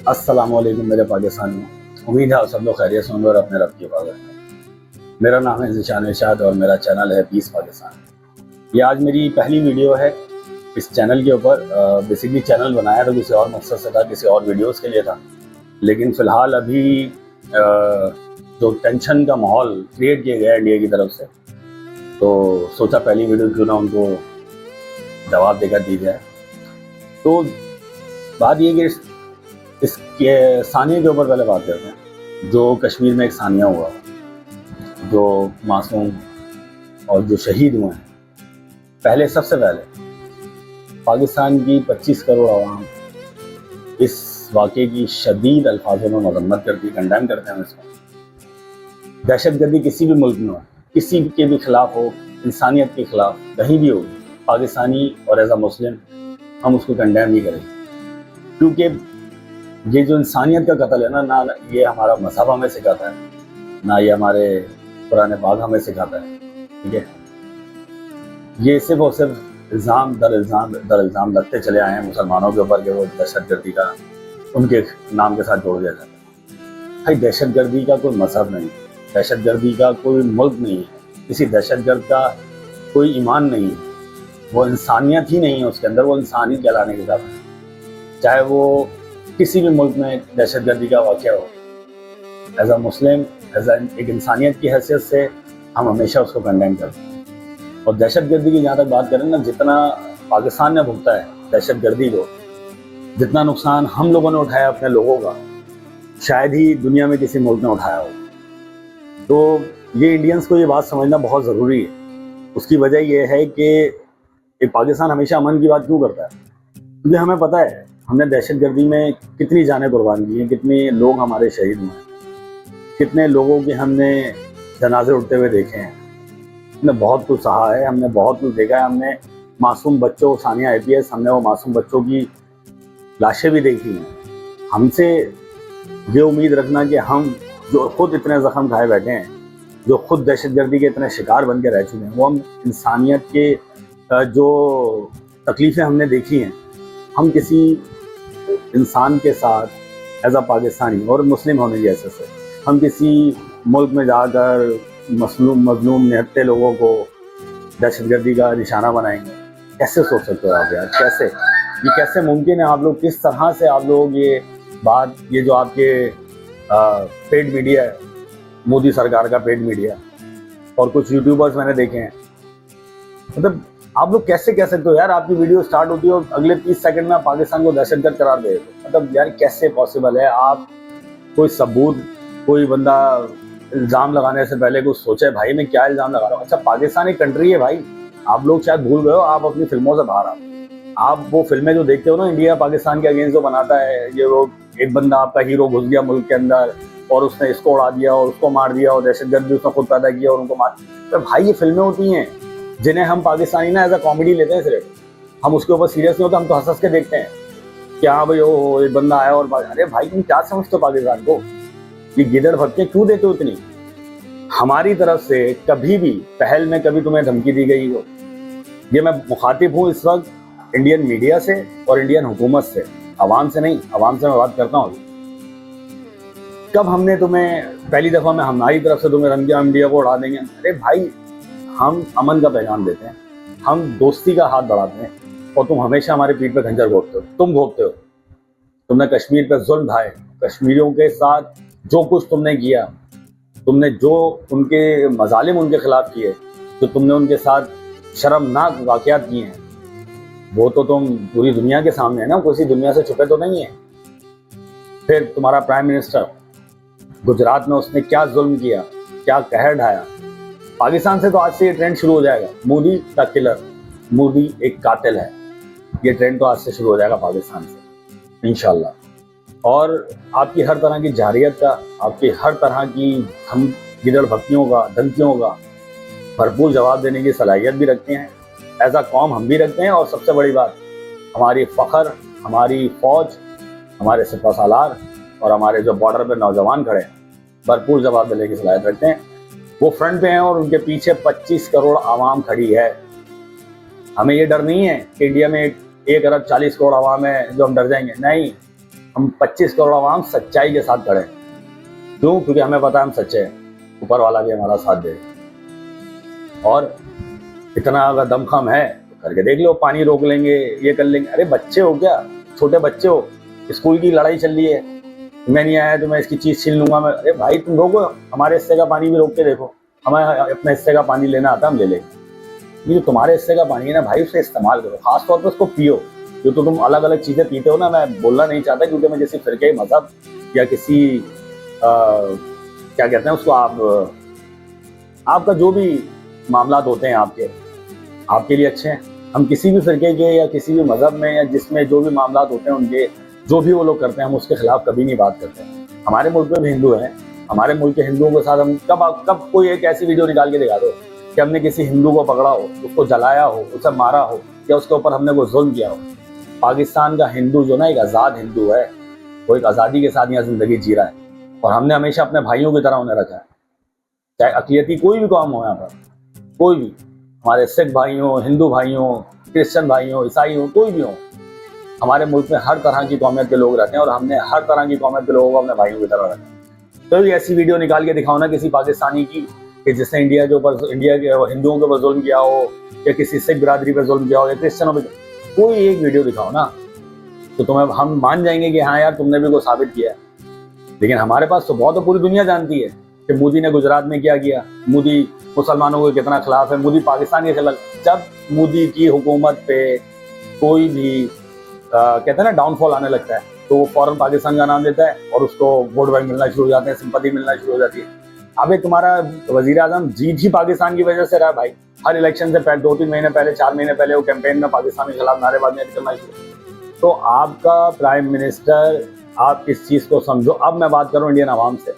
अस्सलाम वालेकुम मेरे पाकिस्तानियों। उम्मीद है आप सब लोग खैरियत से होंगे और अपने रब की इबादत में। मेरा नाम है ज़ीशान इरशाद और मेरा चैनल है पीस पाकिस्तान। ये आज मेरी पहली वीडियो है इस चैनल के ऊपर। बेसिकली चैनल बनाया तो किसी और मकसद से था, किसी और वीडियोस के लिए था, लेकिन फ़िलहाल अभी जो टेंशन का माहौल क्रिएट किया गया है इंडिया की तरफ से, तो सोचा पहली वीडियो क्यों ना उनको जवाब देकर दी जाए। तो बात ये कि इसके सानिया के ऊपर पहले बात करते हैं। जो कश्मीर में एक सानिया हुआ, जो मासूम और जो शहीद हुए हैं, पहले सबसे पहले पाकिस्तान की 25 करोड़ आवाम इस वाक़े की शदीद अल्फाजों में मजम्मत करती, कंडेम करते हैं इसको। दहशतगर्दी किसी भी मुल्क में हो, किसी के भी खिलाफ हो, इंसानियत के खिलाफ कहीं भी हो, पाकिस्तानी और एज अ मुस्लिम हम उसको कंडेम नहीं करेंगे, क्योंकि ये जो इंसानियत का कत्ल है ना ये हमारा मज़हब हमें सिखाता है, ना ये हमारे कुरान पाक हमें सिखाता है। ठीक है, ये सिर्फ और सिर्फ इल्ज़ाम दर इल्ज़ाम लगते चले आए हैं मुसलमानों के ऊपर कि वो दहशतगर्दी का उनके नाम के साथ जोड़ दिया जाता है। भाई, दहशतगर्दी का कोई मज़हब नहीं, दहशतगर्दी का कोई मुल्क नहीं है, किसी दहशतगर्द का कोई ईमान नहीं है, वो इंसानियत ही नहीं है उसके अंदर, वो इंसान ही कहलाने के साथ, चाहे वो किसी भी मुल्क में दहशतगर्दी का वाक़या हो। एज अ मुस्लिम, एज एक इंसानियत की हैसियत से हम हमेशा उसको कंडेम करते हैं। और दहशतगर्दी की जहाँ तक बात करें ना, जितना पाकिस्तान ने भुगता है दहशतगर्दी को, जितना नुकसान हम लोगों ने उठाया अपने लोगों का, शायद ही दुनिया में किसी मुल्क ने उठाया हो। तो ये इंडियंस को ये बात समझना बहुत ज़रूरी है। उसकी वजह यह है कि पाकिस्तान हमेशा अमन की बात क्यों करता है, क्योंकि हमें पता है हमने दहशतगर्दी में कितनी जानें कुर्बान की हैं, कितने लोग हमारे शहीद हुए हैं, कितने लोगों के हमने जनाजे उठते हुए देखे हैं। हमने बहुत कुछ सहा है, हमने बहुत कुछ देखा है। हमने मासूम बच्चों, सानिया IPS, हमने वो मासूम बच्चों की लाशें भी देखी हैं। हमसे ये उम्मीद रखना कि हम जो खुद इतने ज़ख्म खाए बैठे हैं, जो खुद दहशतगर्दी के इतने शिकार बन के रह चुके हैं, वो हम इंसानियत के जो तकलीफ़ें हमने देखी हैं, हम किसी इंसान के साथ एज अ पाकिस्तानी और मुस्लिम होने की हैसियत से हम किसी मुल्क में जाकर मजलूम निहत्ते लोगों को दहशतगर्दी का निशाना बनाएंगे? कैसे सोच सकते हो आप यार? कैसे ये कैसे मुमकिन है? आप लोग किस तरह से आप लोग ये बात, ये जो आपके पेड मीडिया है, मोदी सरकार का पेड मीडिया और कुछ यूट्यूबर्स मैंने देखे हैं, मतलब आप लोग कैसे कह सकते हो यार? आपकी वीडियो स्टार्ट होती है और अगले 30 सेकंड में आप पाकिस्तान को दहशतगर्द करार दे दो। मतलब यार कैसे पॉसिबल है? आप कोई सबूत, कोई बंदा इल्ज़ाम लगाने से पहले कुछ सोचे, भाई मैं क्या इल्ज़ाम लगा रहा हूँ। अच्छा, पाकिस्तान एक कंट्री है भाई, आप लोग शायद भूल गए हो, आप अपनी फिल्मों से बाहर आओ। आप वो फिल्में जो देखते हो ना, इंडिया पाकिस्तान के अगेंस्ट जो बनाता है, ये वो एक बंदा आपका हीरो घुस गया मुल्क के अंदर और उसने इसको उड़ा दिया और उसको मार दिया और दहशतगर्द भी उसने खुद पैदा किया और उनको मार, तो भाई ये फिल्में होती हैं जिन्हें हम पाकिस्तानी ना एज अ कॉमेडी लेते हैं। सिर्फ हम उसके ऊपर सीरियस नहीं होते, हम तो हंस के देखते हैं कि हाँ भाई ओ एक बंदा आया और अरे भाई तुम क्या समझते हो पाकिस्तान को? ये गिदड़ भटके क्यों देते हो इतनी? हमारी तरफ से कभी भी पहल में कभी तुम्हें धमकी दी गई हो? ये मैं मुखातिब हूँ इस वक्त इंडियन मीडिया से और इंडियन हुकूमत से, अवाम से नहीं। अवाम से मैं बात करता हूँ। कब हमने तुम्हें पहली दफ़ा में हमारी तरफ से तुम्हें रंगिया इंडिया को उड़ा देंगे? अरे भाई, हम अमन का पैगाम देते हैं, हम दोस्ती का हाथ बढ़ाते हैं और तुम हमेशा हमारे पीठ पे खंजर घोंपते हो। तुम घोंपते हो। तुमने कश्मीर पे जुल्म ढाए, कश्मीरियों के साथ जो कुछ तुमने किया, तुमने जो उनके मजालिम उनके खिलाफ किए, जो तुमने उनके साथ शर्मनाक वाक़यात किए हैं, वो तो तुम पूरी दुनिया के सामने है ना, किसी दुनिया से छुपे तो नहीं है। फिर तुम्हारा प्राइम मिनिस्टर गुजरात में उसने क्या जुल्म किया, क्या कहर ढाया। पाकिस्तान से तो आज से ये ट्रेंड शुरू हो जाएगा, मोदी द किलर, मोदी एक कातिल है। ये ट्रेंड तो आज से शुरू हो जाएगा पाकिस्तान से इंशाल्लाह। और आपकी हर तरह की जारियत का, आपकी हर तरह की हम गिदड़ भक्तियों का, धमकियों का भरपूर जवाब देने की सलाहियत भी रखते हैं। एज अ कौम हम भी रखते हैं। और सबसे बड़ी बात, हमारी फ़ख्र, हमारी फ़ौज, हमारे सिपह सालार और हमारे जो बॉर्डर पर नौजवान खड़े हैं, भरपूर जवाब देने की सलाहियत रखते हैं। वो फ्रंट पे हैं और उनके पीछे 25 करोड़ आवाम खड़ी है। हमें ये डर नहीं है कि इंडिया में 1 अरब 40 करोड़ आवाम है जो हम डर जाएंगे। नहीं, हम 25 करोड़ आवाम सच्चाई के साथ खड़े हैं। क्यों? क्योंकि हमें पता है हम सच्चे हैं, ऊपर वाला भी हमारा साथ दे। और इतना अगर दमखम है तो करके देख लो, पानी रोक लेंगे, ये कर लेंगे। अरे बच्चे हो क्या, छोटे बच्चे हो, स्कूल की लड़ाई चल रही है, मैं नहीं आया तो मैं इसकी चीज़ छीन लूंगा मैं। अरे भाई तुम रोको, हमारे हिस्से का पानी भी रोक के देखो, हमें अपने हिस्से का पानी लेना आता है, हम ले लेंगे। ये जो तुम्हारे हिस्से का पानी है ना भाई, उसे इस्तेमाल करो, खास तौर पर उसको पियो। जो तो तुम अलग अलग चीज़ें पीते हो ना, मैं बोलना नहीं चाहता क्योंकि मैं किसी फिरके मजहब या किसी क्या कहते हैं उसको, आपका जो भी मामलात होते हैं आपके लिए अच्छे हैं। हम किसी भी फिरके के या किसी भी मजहब में या जिसमें जो भी मामलात होते हैं उनके, जो भी वो लोग करते हैं, हम उसके खिलाफ कभी नहीं बात करते हैं। हमारे मुल्क में भी हिंदू हैं, हमारे मुल्क के हिंदुओं के साथ हम कब कोई एक ऐसी वीडियो निकाल के दिखा दो कि हमने किसी हिंदू को पकड़ा हो, उसको जलाया हो, उसे मारा हो या उसके ऊपर हमने कोई जुल्म किया हो। पाकिस्तान का हिंदू जो ना एक आज़ाद हिंदू है, वो एक आज़ादी के साथ यहाँ ज़िंदगी जी रहा है और हमने हमेशा अपने भाइयों की तरह उन्हें रखा है। चाहे अक़लियती कोई भी काम हो यहाँ पर, कोई भी, हमारे सिख भाई हों, हिंदू भाई हों, क्रिश्चियन भाई हों, ईसाई हों, कोई भी हो, हमारे मुल्क में हर तरह की कौमियत के लोग रहते हैं और हमने हर तरह की कौमियत के लोगों को अपने भाइयों की तरह रखा है। तो ऐसी वीडियो निकाल के दिखाओ ना किसी पाकिस्तानी की कि जिसने इंडिया के हिंदुओं के ऊपर जुल्म किया हो या किसी सिख बिरादरी पर जुल्म किया हो या क्रिश्चियनों पर, कोई एक वीडियो दिखाओ ना, तो तुम्हें हम मान जाएंगे कि हाँ यार तुमने भी को साबित किया है। लेकिन हमारे पास तो बहुत, पूरी दुनिया जानती है कि मोदी ने गुजरात में क्या किया, मोदी मुसलमानों के कितना खिलाफ है, मोदी पाकिस्तान के खिलाफ। जब मोदी की हुकूमत पे कोई भी कहते हैं ना डाउनफॉल आने लगता है तो वो फौरन पाकिस्तान का नाम लेता है और उसको वोट बैंक मिलना शुरू हो जाते हैं, सिंपैथी मिलना शुरू हो जाती है। अबे तुम्हारा वजीर आजम जीत ही पाकिस्तान की वजह से रहा भाई। हर इलेक्शन से पहले 2-3 महीने पहले, 4 महीने पहले वो कैंपेन में पाकिस्तान के खिलाफ नारेबाजियां करना शुरू। तो आपका प्राइम मिनिस्टर, आप इस चीज़ को समझो। अब मैं बात करूँ इंडियन आवाम से,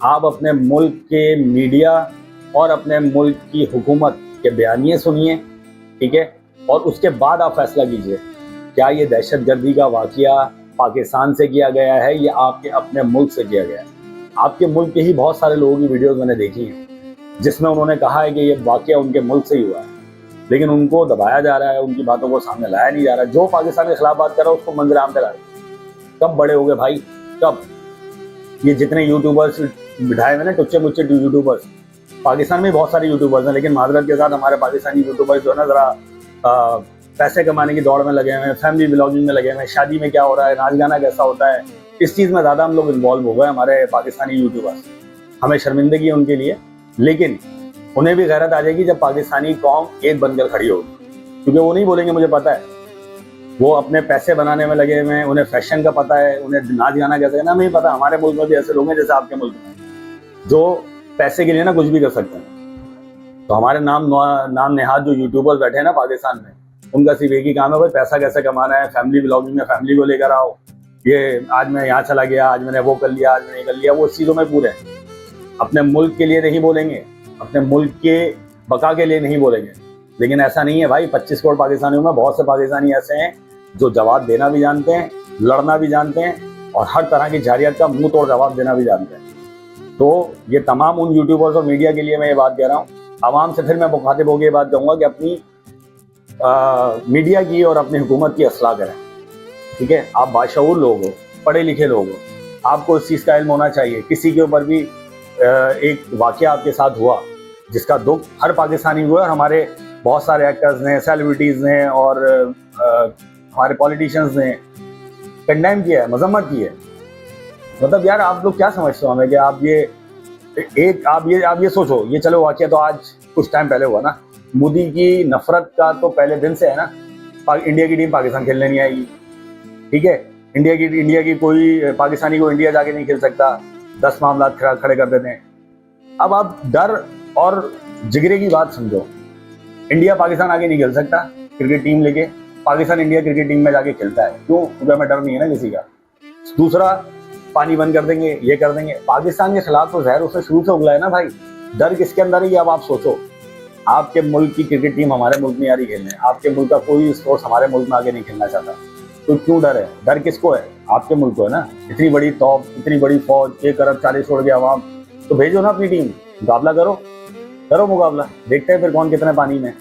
आप अपने मुल्क के मीडिया और अपने मुल्क की हुकूमत के बयानिए सुनिए, ठीक है, और उसके बाद आप फैसला कीजिए क्या ये दहशतगर्दी का वाक़या पाकिस्तान से किया गया है या आपके अपने मुल्क से किया गया है। आपके मुल्क के ही बहुत सारे लोगों की वीडियोस मैंने देखी हैं जिसमें उन्होंने कहा है कि ये वाक़या उनके मुल्क से ही हुआ है, लेकिन उनको दबाया जा रहा है, उनकी बातों को सामने लाया नहीं जा रहा। जो पाकिस्तान के खिलाफ बात कर रहा है उसको मंजर आम पे ला रहे। कब बड़े हो गए भाई, कब? ये जितने यूट्यूबर्स बिठाए हुए ना, टुच्चे मुच्चे यूट्यूबर्स, पाकिस्तान में बहुत सारे यूट्यूबर्स हैं, लेकिन माजरत के साथ हमारे पाकिस्तानी यूट्यूबर्स जो है ना, ज़रा पैसे कमाने की दौड़ में लगे हुए हैं, फैमिली व्लॉगिंग में लगे हुए हैं, शादी में क्या हो रहा है, नाच गाना कैसा होता है, इस चीज़ में ज़्यादा हम लोग इन्वॉल्व हो गए, हमारे पाकिस्तानी यूट्यूबर्स। हमें शर्मिंदगी है उनके लिए, लेकिन उन्हें भी गैरत आ जाएगी जब पाकिस्तानी कौम एक बनकर खड़ी होगी, क्योंकि वो नहीं बोलेंगे मुझे पता है, वो अपने पैसे बनाने में लगे हुए हैं, उन्हें फैशन का पता है, उन्हें नाच गाना कैसे करना नहीं पता। हमारे मुल्क में भी ऐसे लोग हैं जैसे आपके मुल्क में, जो पैसे के लिए ना कुछ भी कर सकते हैं। तो हमारे नाम नेहाद जो यूट्यूबर्स बैठे हैं ना पाकिस्तान में, उनका सिर्फ एक ही काम है भाई, पैसा कैसे कमाना है, फैमिली ब्लॉगिंग में फैमिली को लेकर आओ, ये आज मैं यहाँ चला गया, आज मैंने वो कर लिया, आज मैंने कर लिया, वो इस चीज़ों में पूरे हैं। अपने मुल्क के लिए नहीं बोलेंगे, अपने मुल्क के बका के लिए नहीं बोलेंगे। लेकिन ऐसा नहीं है भाई, 25 करोड़ पाकिस्तानियों में बहुत से पाकिस्तानी ऐसे हैं जो जवाब देना भी जानते हैं, लड़ना भी जानते हैं और हर तरह की जारियत का मुंह तोड़ जवाब देना भी जानते हैं। तो ये तमाम उन यूट्यूबर्स और मीडिया के लिए मैं ये बात कह रहा हूँ। आवाम से फिर मैं मुखातिब होकर ये बात कहूँगा कि अपनी मीडिया की और अपनी हुकूमत की असलाह करें, ठीक है। आप बाशऊर लोग हो, पढ़े लिखे लोग हो, आपको इस चीज़ का इल्म होना चाहिए। किसी के ऊपर भी एक वाक़या आपके साथ हुआ जिसका दुख हर पाकिस्तानी हुआ, और हमारे बहुत सारे एक्टर्स ने, सेलिब्रिटीज़ ने और हमारे पॉलिटिशियंस ने कंडेम किया है, मजम्मत की है। मतलब यार आप लोग क्या समझते हो हमें कि आप ये सोचो, ये चलो वाक़या तो आज कुछ टाइम पहले हुआ ना, मोदी की नफरत का तो पहले दिन से है ना। इंडिया की टीम पाकिस्तान खेलने नहीं आएगी, ठीक है। इंडिया की कोई पाकिस्तानी को इंडिया जाके नहीं खेल सकता, 10 मामला खड़े कर देते हैं। अब आप डर और जिगरे की बात समझो, इंडिया पाकिस्तान आगे नहीं खेल सकता क्रिकेट टीम लेके, पाकिस्तान इंडिया क्रिकेट टीम में जाके खेलता है, क्यों? क्योंकि हमें डर नहीं है ना किसी का। दूसरा, पानी बंद कर देंगे, ये कर देंगे। पाकिस्तान के खिलाफ तो जहर उसने शुरू से उगला है ना भाई, डर किसके अंदर है ये अब आप सोचो। आपके मुल्क की क्रिकेट टीम हमारे मुल्क में आ रही खेलने, आपके मुल्क का कोई स्पोर्ट्स हमारे मुल्क में आगे नहीं खेलना चाहता, तो क्यों डर है? डर किसको है? आपके मुल्क को है ना। इतनी बड़ी तौब, इतनी बड़ी फौज, 1 अरब 40 छोड़ के आवाम, तो भेजो ना अपनी टीम, मुकाबला करो मुकाबला, देखते हैं फिर कौन कितने पानी में।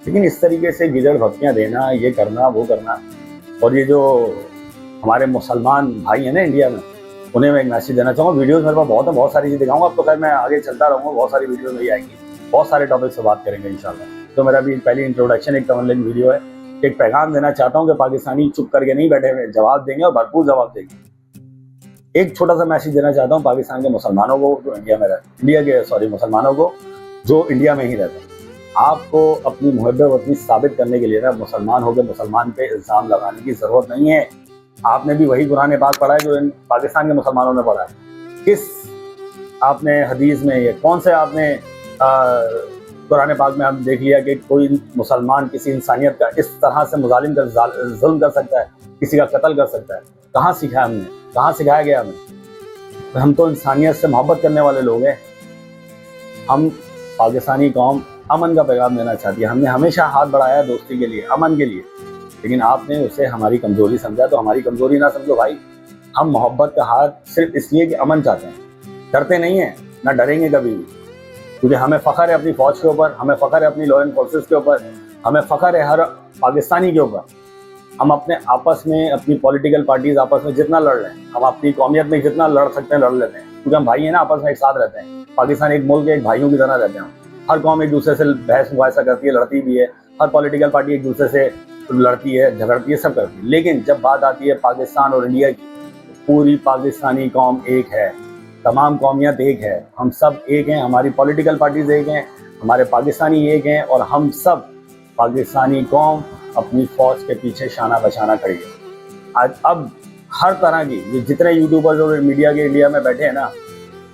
लेकिन इस तरीके से गिजड़ भक्तियाँ देना, ये करना वो करना, और ये जो हमारे मुसलमान भाई हैं ना इंडिया में, उन्हें मैं एक मैसेज देना चाहूँगा। वीडियोस मेरे पास बहुत सारी चीज़ दिखाऊंगा। अब तो खैर मैं आगे चलता रहूँगा, बहुत सारी वीडियो मेरी आएंगी, बहुत सारे टॉपिक से बात करेंगे इंशाल्लाह। तो मेरा भी पहली इंट्रोडक्शन एक तमल्लिंग वीडियो है। एक पैगाम देना चाहता हूँ कि पाकिस्तानी चुप करके नहीं बैठे हुए, जवाब देंगे और भरपूर जवाब देंगे। एक छोटा सा मैसेज देना चाहता हूँ पाकिस्तान के मुसलमानों को जो इंडिया में रहते, मुसलमानों को जो इंडिया में ही रहते हैं। आपको अपनी मुहब्बत वतनी साबित करने के लिए ना मुसलमान होकर मुसलमान पे इल्ज़ाम लगाने की ज़रूरत नहीं है। आपने भी वही कुरान पाक पढ़ा है जो इन पाकिस्तान के मुसलमानों ने पढ़ा है। किस आपने हदीस में ये कौन से आपने कुरान पाक में आप देख लिया कि कोई मुसलमान किसी इंसानियत का इस तरह से जुल्म कर सकता है, किसी का कत्ल कर सकता है? कहाँ सीखा हमने, कहाँ सिखाया गया हमें? तो हम तो इंसानियत से मोहब्बत करने वाले लोग हैं। हम पाकिस्तानी कौम अमन का पैगाम देना चाहती है। हमने हमेशा हाथ बढ़ाया दोस्ती के लिए, अमन के लिए, लेकिन आपने उसे हमारी कमज़ोरी समझा। तो हमारी कमज़ोरी ना समझो भाई। हम मोहब्बत का हाथ सिर्फ इसलिए कि अमन चाहते हैं, डरते नहीं हैं, ना डरेंगे कभी भी, क्योंकि हमें फ़ख्र है अपनी फ़ौज के ऊपर, हमें फ़ख्र है अपनी लॉ एंड फोर्सेस के ऊपर, हमें फ़ख्र है हर पाकिस्तानी के ऊपर। हम अपने आपस में, अपनी पॉलिटिकल पार्टीज़ आपस में जितना लड़ रहे हैं, हम अपनी कौमियत में जितना लड़ सकते हैं लड़ लेते हैं, क्योंकि हम भाई हैं ना, आपस में एक साथ रहते हैं। पाकिस्तान एक मुल्क, एक भाइयों की तरह रहते हैं। हर कौम एक दूसरे से बहस मुबाहिसा करती है, लड़ती भी है। हर पॉलिटिकल पार्टी एक दूसरे से लड़ती है, झगड़ती है, सब करती है। लेकिन जब बात आती है पाकिस्तान और इंडिया की, तो पूरी पाकिस्तानी कौम एक है, तमाम कौमियत एक है, हम सब एक हैं, हमारी पॉलिटिकल पार्टीज एक हैं, हमारे पाकिस्तानी एक हैं, और हम सब पाकिस्तानी कौम अपनी फ़ौज के पीछे शाना बशाना खड़ी है। आज अब हर तरह की जितने यूट्यूबर्स और मीडिया के इंडिया में बैठे हैं ना,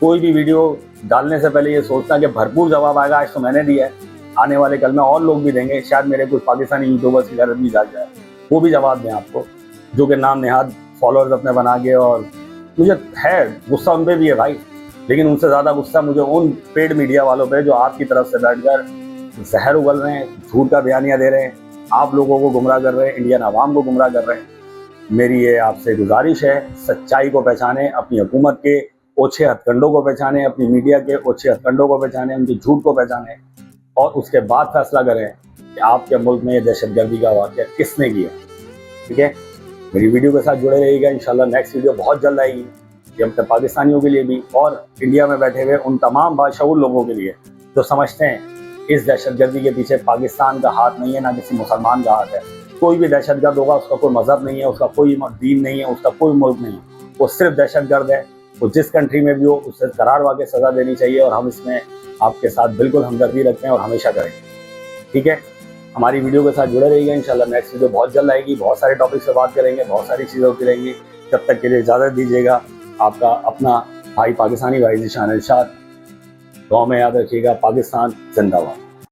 कोई भी वीडियो डालने से पहले ये सोचता कि भरपूर जवाब आएगा। आज तो मैंने दिया है, आने वाले कल में और लोग भी देंगे, शायद मेरे कुछ पाकिस्तानी यूट्यूबर्स की गलत भी जा जाए, वो भी जवाब दें आपको, जो कि नाम नेहाद फॉलोअर्स अपने बना के। और मुझे है गुस्सा उन पर भी है भाई, लेकिन उनसे ज़्यादा गुस्सा मुझे उन पेड मीडिया वालों पे जो आपकी तरफ से बैठकर जहर उगल रहे हैं, झूठ का बयानिया दे रहे हैं, आप लोगों को गुमराह कर रहे हैं, इंडियन आवाम को गुमराह कर रहे हैं। मेरी ये आपसे गुजारिश है, सच्चाई को पहचानें, अपनी हुकूमत के ओछे हथकंडों को पहचानें, अपनी मीडिया के ओछे हथकंडों को पहचानें, उनके झूठ को पहचानें, और उसके बाद फैसला करें कि आपके मुल्क में ये दहशतगर्दी का वाक़या किसने किया। ठीक है, मेरी वीडियो के साथ जुड़े रहिएगा। इंशाल्लाह नेक्स्ट वीडियो बहुत जल्द आएगी, ये अपने पाकिस्तानियों के लिए भी और इंडिया में बैठे हुए उन तमाम बाशऊर लोगों के लिए जो समझते हैं इस दहशतगर्दी के पीछे पाकिस्तान का हाथ नहीं है, ना किसी मुसलमान का हाथ है। कोई भी दहशतगर्द होगा, उसका कोई मज़हब नहीं है, उसका कोई दीन नहीं है, उसका कोई मुल्क नहीं है, वो सिर्फ दहशतगर्द है। वो जिस कंट्री में भी हो, उससे करार वाक़ई सज़ा देनी चाहिए, और हम इसमें आपके साथ बिल्कुल हमदर्दी रखते हैं और हमेशा करेंगे। ठीक है, हमारी वीडियो के साथ जुड़े रहिएगा। इंशाल्लाह नेक्स्ट वीडियो बहुत जल्द आएगी, बहुत सारे टॉपिक से बात करेंगे, बहुत सारी चीज़ें होती रहेंगी। जब तक के लिए इजाज़त दीजिएगा। आपका अपना भाई पाकिस्तानी भाई ज़ीशान इरशाद। दुआ में याद रखिएगा। पाकिस्तान जिंदाबाद।